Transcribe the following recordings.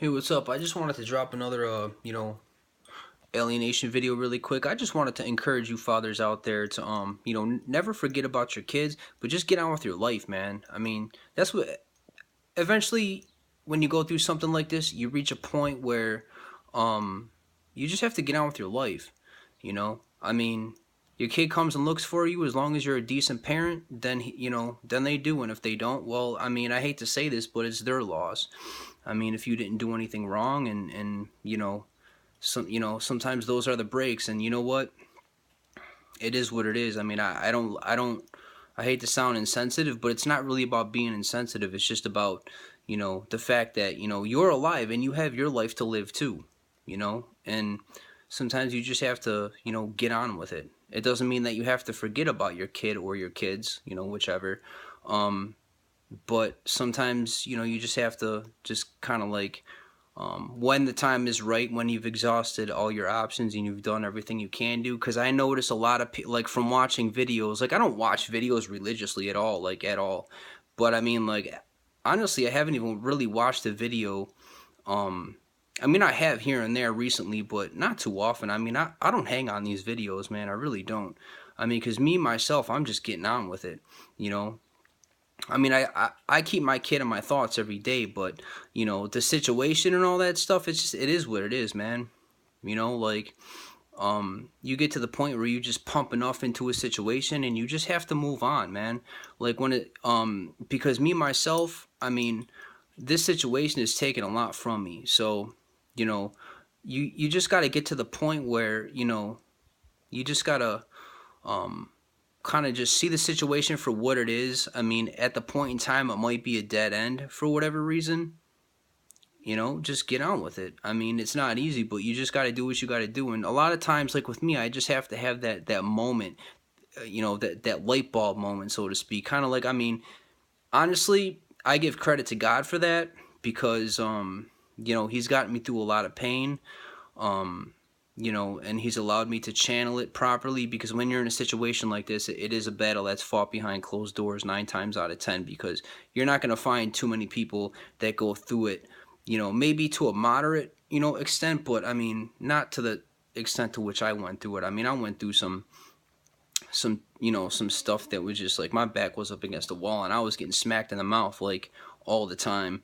Hey, what's up? I just wanted to drop another, alienation video really quick. I just wanted to encourage you fathers out there to, never forget about your kids, but just get on with your life, man. I mean, that's what, eventually, when you go through something like this, you reach a point where, um, you just have to get on with your life, I mean, your kid comes and looks for you as long as you're a decent parent, then, then they do. And if they don't, well, I mean, I hate to say this, but it's their loss. I mean, if you didn't do anything wrong, and sometimes those are the breaks, and you know what, it is what it is. I mean, I hate to sound insensitive, but it's not really about being insensitive. It's just about the fact that you're alive and you have your life to live too, and sometimes you just have to get on with it. It doesn't mean that you have to forget about your kid or your kids, whichever. um but sometimes you just have to just kind of like, when the time is right, when you've exhausted all your options and you've done everything you can do. Because I notice a lot of like, from watching videos, like I don't watch videos religiously at all, like at all, but I mean, like, honestly, I haven't even really watched a video. I mean, I have here and there recently, but not too often. I mean, I don't hang on these videos, man. I really don't. I mean, because me myself, I'm just getting on with it, you know I mean, I keep my kid in my thoughts every day, but the situation and all that stuff, it is what it is, man. Like, you get to the point where you just pump enough into a situation and you just have to move on, man. Like when because me myself, I mean, this situation has taken a lot from me. So, you know, you just got to get to the point where you just gotta um kind of just see the situation for what it is. I mean, at the point in time, it might be a dead end for whatever reason. Just get on with it. I mean, it's not easy, but you just got to do what you got to do. And a lot of times, like with me, I just have to have that moment, that light bulb moment, so to speak. Kind of like, I mean, honestly, I give credit to God for that because, He's gotten me through a lot of pain. um, and he's allowed me to channel it properly, because when you're in a situation like this, it is a battle that's fought behind closed doors 9 times out of 10, because you're not going to find too many people that go through it, maybe to a moderate, extent, but I mean, not to the extent to which I went through it. I mean, I went through some stuff that was just like, my back was up against the wall and I was getting smacked in the mouth like all the time.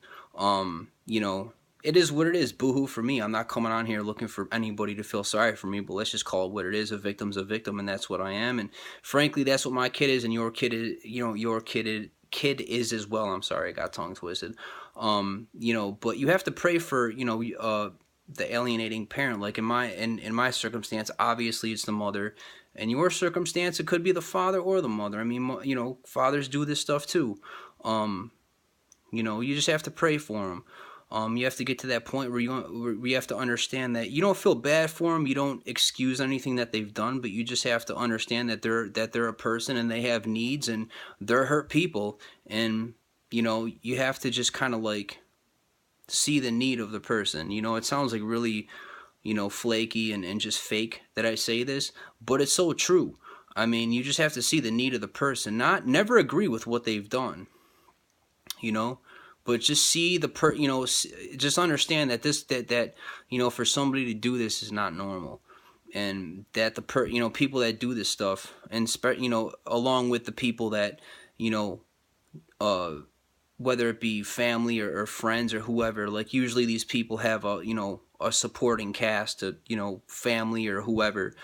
It is what it is. Boohoo for me. I'm not coming on here looking for anybody to feel sorry for me, but let's just call it what it is. A victim's a victim, and that's what I am. And frankly, that's what my kid is, and your kid is. Kid is as well. I'm sorry, I got tongue twisted. But you have to pray for the alienating parent. Like in my circumstance, obviously it's the mother. In your circumstance, it could be the father or the mother. I mean, fathers do this stuff too. Um, you just have to pray for them. You have to get to that point where you have to understand that you don't feel bad for them. You don't excuse anything that they've done, but you just have to understand that they're a person and they have needs and they're hurt people. And you have to just kind of like see the need of the person. It sounds like really flaky and just fake that I say this, but it's so true. I mean, you just have to see the need of the person, not never agree with what they've done, you know, but just see just understand that for somebody to do this is not normal, and that people that do this stuff, and along with the people that you know uh whether it be family or friends or whoever, like usually these people have a supporting cast, to family or whoever.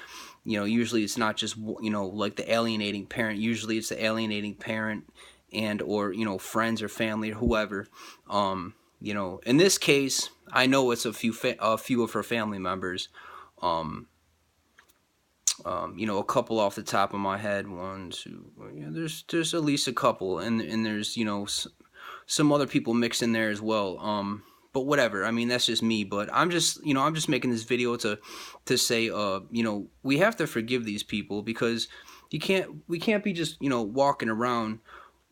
Usually it's not just like the alienating parent. Usually it's the alienating parent and or friends or family or whoever. In this case, I know it's a few of her family members. um a couple off the top of my head. One, two, yeah, there's at least a couple, and there's some other people mixed in there as well. But whatever. I mean, that's just me. But I'm just making this video to say, we have to forgive these people, because we can't be just walking around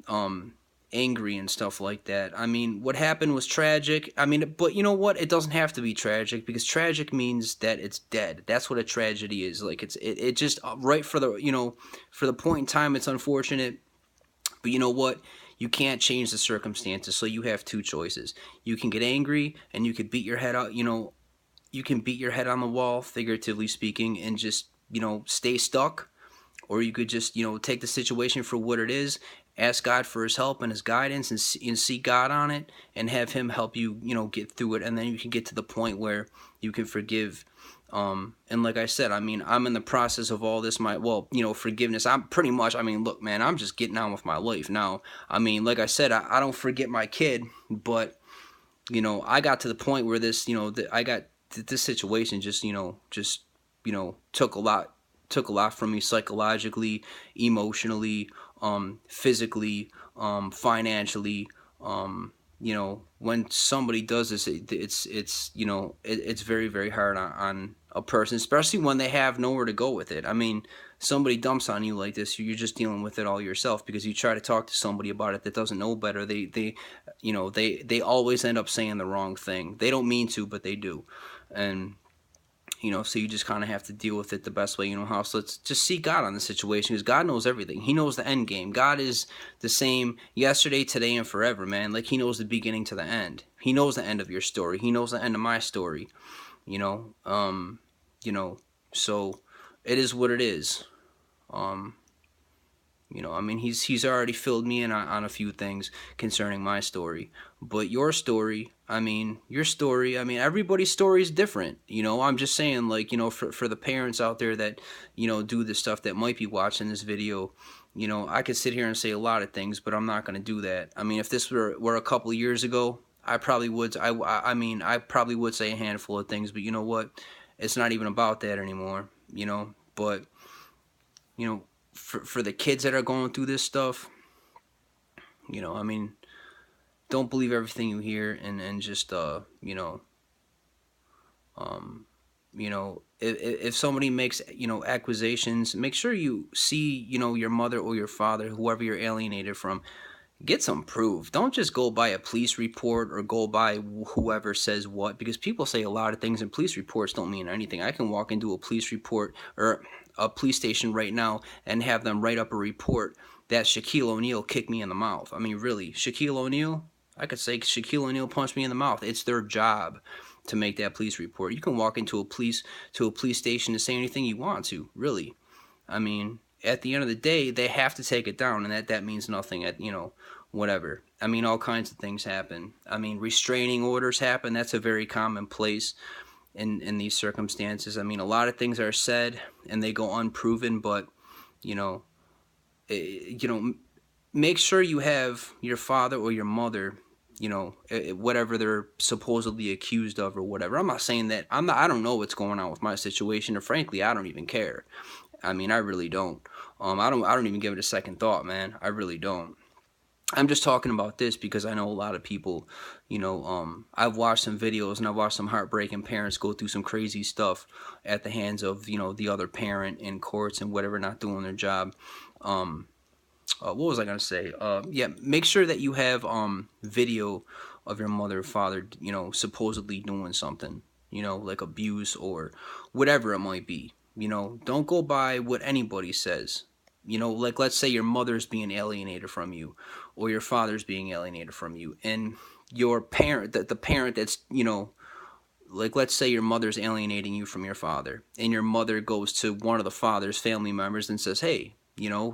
um angry and stuff like that. I mean, what happened was tragic. I mean, but you know what? It doesn't have to be tragic, because tragic means that it's dead. That's what a tragedy is. Like it just right for the for the point in time, it's unfortunate. But you know what? You can't change the circumstances, so you have two choices. You can get angry and you could beat your head out, you can beat your head on the wall, figuratively speaking, and just, stay stuck. Or you could just, take the situation for what it is, ask God for his help and his guidance, and seek God on it, and have him help you, get through it. And then you can get to the point where you can forgive. And like I said, I mean, I'm in the process of all this, forgiveness. I'm pretty much, I mean, look, man, I'm just getting on with my life now. I mean, like I said, I don't forget my kid, but, I got to the point where this, this situation just, took a lot from me psychologically, emotionally, physically, financially. When somebody does this, it's very, very hard on a person, especially when they have nowhere to go with it. I mean, somebody dumps on you like this, you're just dealing with it all yourself, because you try to talk to somebody about it that doesn't know better. They always end up saying the wrong thing. They don't mean to, but they do. And so you just kind of have to deal with it the best way you know how. So let's just seek God on the situation, because God knows everything. He knows the end game. God is the same yesterday, today, and forever, man. Like, he knows the beginning to the end. He knows the end of your story. He knows the end of my story. So it is what it is. I mean, he's already filled me in on a few things concerning my story. But your story, I mean, everybody's story is different. I'm just saying, like, for the parents out there that, do this stuff, that might be watching this video, I could sit here and say a lot of things, but I'm not going to do that. I mean, if this were a couple of years ago, I probably would. I probably would say a handful of things, but you know what? It's not even about that anymore. But for the kids that are going through this stuff, I mean, don't believe everything you hear, and just if somebody makes accusations, make sure you see your mother or your father, whoever you're alienated from. Get some proof. Don't just go by a police report or go by whoever says what, because people say a lot of things and police reports don't mean anything. I can walk into a police report or a police station right now and have them write up a report that Shaquille O'Neal kicked me in the mouth. I mean, really, Shaquille O'Neal? I could say Shaquille O'Neal punched me in the mouth. It's their job to make that police report. You can walk into a police station and say anything you want to, really. I mean, at the end of the day, they have to take it down, and that means nothing at, whatever. I mean, all kinds of things happen. I mean, restraining orders happen. That's a very commonplace in these circumstances. I mean, a lot of things are said and they go unproven, but, make sure you have your father or your mother, whatever they're supposedly accused of or whatever. I'm not saying that I don't know what's going on with my situation, or frankly, I don't even care. I mean, I really don't. I don't even give it a second thought, man. I really don't. I'm just talking about this because I know a lot of people, I've watched some videos and I've watched some heartbreaking parents go through some crazy stuff at the hands of, the other parent in courts and whatever, not doing their job. What was I going to say? Yeah, make sure that you have video of your mother or father, supposedly doing something, like abuse or whatever it might be. Don't go by what anybody says. Like, let's say your mother's being alienated from you, or your father's being alienated from you, and your parent, the parent that's, like, let's say your mother's alienating you from your father, and your mother goes to one of the father's family members and says, hey,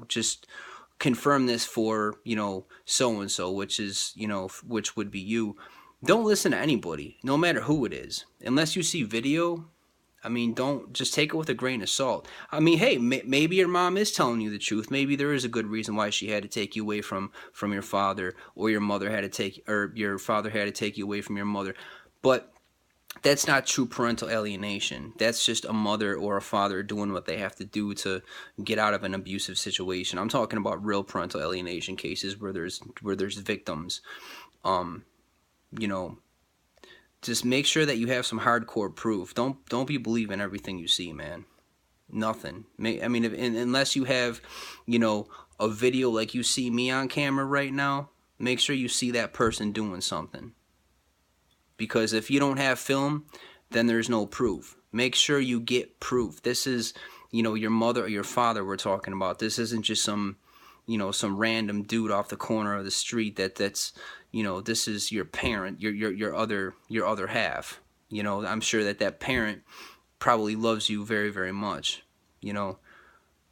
just confirm this for, so-and-so, which would be you. Don't listen to anybody, no matter who it is, unless you see video. I mean, don't just take it with a grain of salt. I mean, hey, maybe your mom is telling you the truth. Maybe there is a good reason why she had to take you away from your father, or your mother had to take, or your father had to take you away from your mother. But that's not true parental alienation. That's just a mother or a father doing what they have to do to get out of an abusive situation. I'm talking about real parental alienation cases where there's victims. Just make sure that you have some hardcore proof. Don't be believing everything you see, man. Nothing. I mean, unless you have, a video like you see me on camera right now, make sure you see that person doing something. Because if you don't have film, then there's no proof. Make sure you get proof. This is, your mother or your father we're talking about. This isn't just some, some random dude off the corner of the street that's this is your parent, your other half. I'm sure that parent probably loves you very, very much. You know,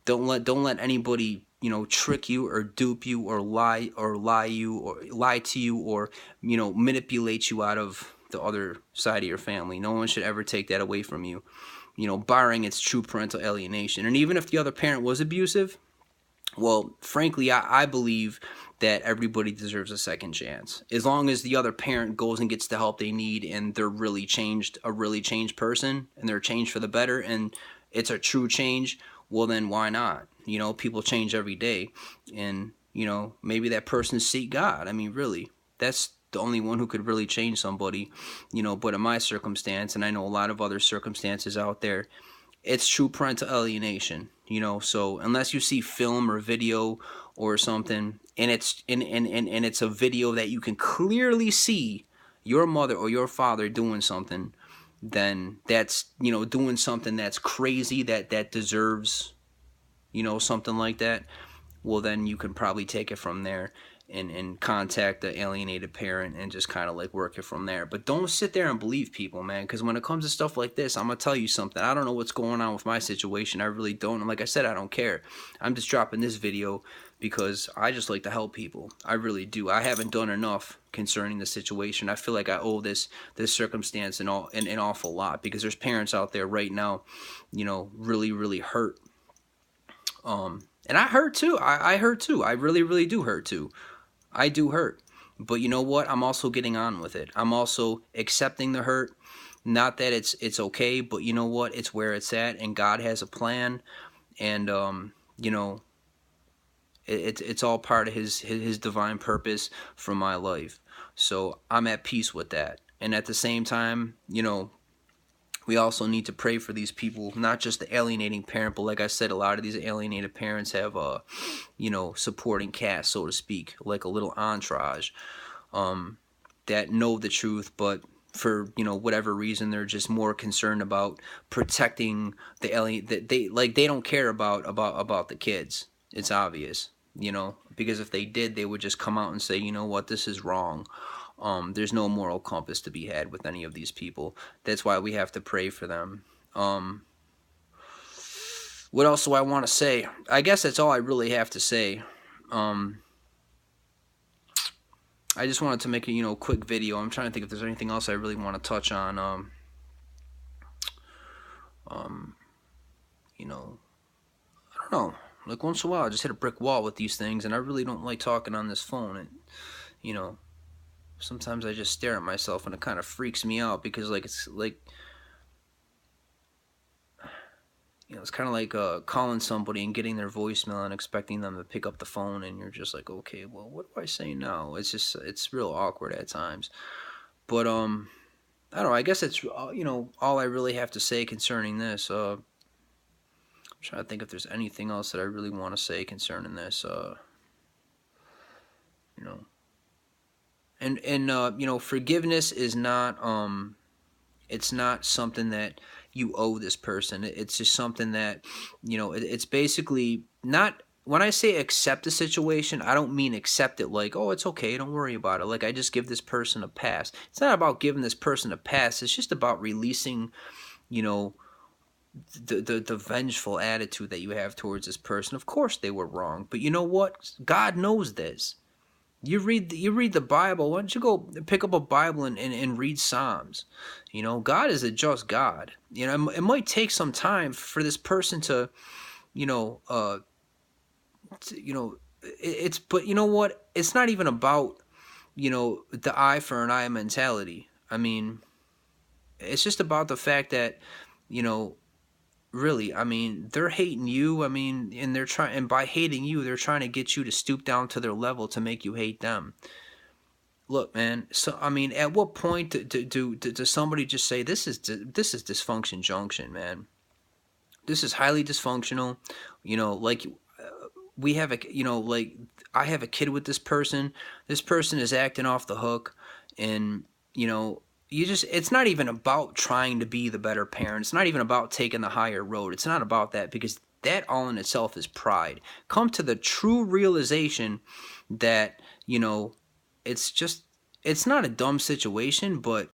don't let anybody trick you or dupe you or lie to you or manipulate you out of the other side of your family. No one should ever take that away from you. Barring its true parental alienation. And even if the other parent was abusive, well, frankly, I believe that everybody deserves a second chance. As long as the other parent goes and gets the help they need and they're really changed, a really changed person, and they're changed for the better, and it's a true change, well, then why not? People change every day. And, maybe that person seek God. I mean, really, that's the only one who could really change somebody. But in my circumstance, and I know a lot of other circumstances out there, it's true parental alienation. So unless you see film or video or something, and it's a video that you can clearly see your mother or your father doing something, then that's doing something that's crazy, that deserves something like that. Well, then you can probably take it from there and contact the alienated parent and just kind of like work it from there. But don't sit there and believe people, man, because when it comes to stuff like this, I'm going to tell you something. I don't know what's going on with my situation. I really don't. And like I said, I don't care. I'm just dropping this video because I just like to help people. I really do. I haven't done enough concerning the situation. I feel like I owe this circumstance an awful lot, because there's parents out there right now, really, really hurt. And I hurt too. I hurt too. I really, really do hurt too. I do hurt. But you know what? I'm also getting on with it. I'm also accepting the hurt. Not that it's okay, but you know what? It's where it's at, and God has a plan, and it's all part of his divine purpose for my life. So I'm at peace with that. And at the same time, we also need to pray for these people, not just the alienating parent, but like I said, a lot of these alienated parents have supporting cast, so to speak, like a little entourage, that know the truth, but for whatever reason, they're just more concerned about protecting the alien. That they don't care about the kids. It's obvious, because if they did, they would just come out and say, you know what, this is wrong. There's no moral compass to be had with any of these people. That's why we have to pray for them. What else do I want to say? I guess that's all I really have to say. I just wanted to make a quick video. I'm trying to think if there's anything else I really want to touch on. I don't know. Like once in a while, I just hit a brick wall with these things, and I really don't like talking on this phone. And sometimes I just stare at myself, and it kind of freaks me out, because it's kind of like calling somebody and getting their voicemail and expecting them to pick up the phone, and you're just like, okay, well, what do I say now? It's real awkward at times. But I don't know. I guess it's all I really have to say concerning this. I'm trying to think if there's anything else that I really want to say concerning this. And forgiveness is not it's not something that you owe this person. It's just something that it's basically not. When I say accept the situation, I don't mean accept it like, oh, it's okay, don't worry about it, like I just give this person a pass. It's not about giving this person a pass. It's just about releasing the vengeful attitude that you have towards this person. Of course they were wrong, but you know what? God knows this. You read the Bible. Why don't you go pick up a Bible and read Psalms? God is a just God. It might take some time for this person to, but you know what? It's not even about, the eye for an eye mentality. I mean, it's just about the fact that, really, I mean, they're hating you. I mean, and by hating you, they're trying to get you to stoop down to their level to make you hate them. Look, man. So, I mean, at what point does somebody just say this is dysfunction junction, man? This is highly dysfunctional. Like we have like I have a kid with this person. This person is acting off the hook, and it's not even about trying to be the better parent. It's not even about taking the higher road. It's not about that, because That all in itself is pride. Come to the true realization that, it's just, it's not a dumb situation, but